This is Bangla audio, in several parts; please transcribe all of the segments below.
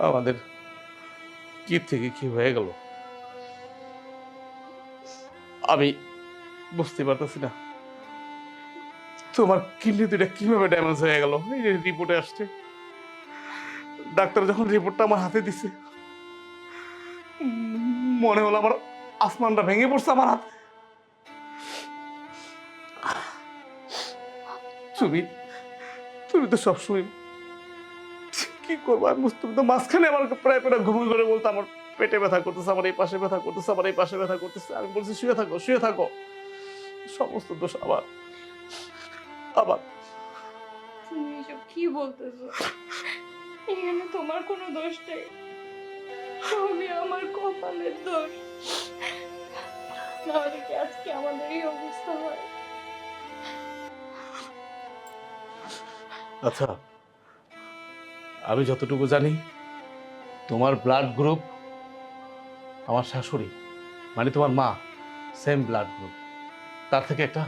আমাদের কি থেকে কি হয়ে গেল আমি বুঝতে পারতেছি না। তোমার কিডনি দুইটা কিভাবে ড্যামেজ হয়ে গেল এই যে রিপোর্টে আসছে। ডাক্তার যখন রিপোর্টটা আমার হাতে দিছে মনে হলো আমার আসমানটা ভেঙে পড়ছে আমার হাত। তুমি তুমি তো সবসময় কি করবো আমি বুঝতে, তুমি তো মাঝখানে আমার প্রায় প্রায় ঘুমিয়ে করে বলতো আমার পেটে ব্যথা করতেছে, আমার এই পাশে ব্যথা করতেছে, আমার এই পাশে ব্যথা করতেছে। আমি বলছি শুয়ে থাকো শুয়ে থাকো। সমস্ত দোষ আবার আবার তুমি এসব কি বলতেছো? এখানে তোমার কোনো দোষ নেই, সবই আমার কপালের দোষ। নাহলে কি আজকে আমাদের এই অবস্থা হয়? আচ্ছা, আমি যতটুকু জানি তোমার ব্লাড গ্রুপ আমার শাশুড়ি মানে তোমার মা সেম ব্লাড গ্রুপ। তার থেকে একটা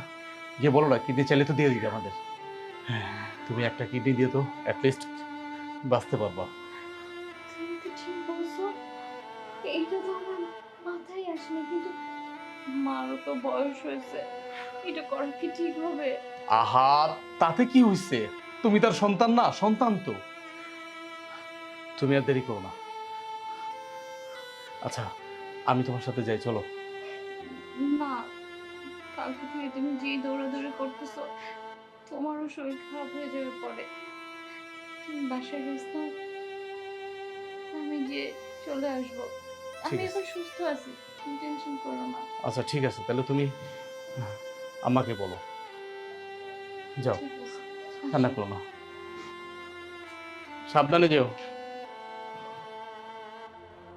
গিয়ে বলো না কিডনি চাইলে তো দিয়ে দিবে আমাদের। তুমি একটা কিডনি দিয়ে তো অ্যাটলিস্ট বাঁচতে পারবা। তুমি তো ঠিক বলছো, এইটা তো আমার মাথায় আসেনি, কিন্তু মারও তো বয়স হয়েছে, এটা করা কি ঠিক হবে? আহা, তাতে কি হইছে? তুমি তার সন্তান না? সন্তান তো। তুমি আর দেরি করো না। আচ্ছা, আমি তোমার সাথে যাই, চলো। না, কালকে থেকে তুমি যেই দৌড়াদৌড়ি করতেছো, তোমারও শরীর খারাপ হয়ে যাবে পরে। তুমি বাসায় রেস্ট নাও, আমি গিয়ে চলে আসবো। ঠিক আমি আছে। এখন সুস্থ আছি, তুমি টেনশন করো না। আচ্ছা ঠিক আছে, তাহলে তুমি আমাকে বলো। যাও, ঠিক আছে, কান্না আসি। করো না। সাবধানে যেও।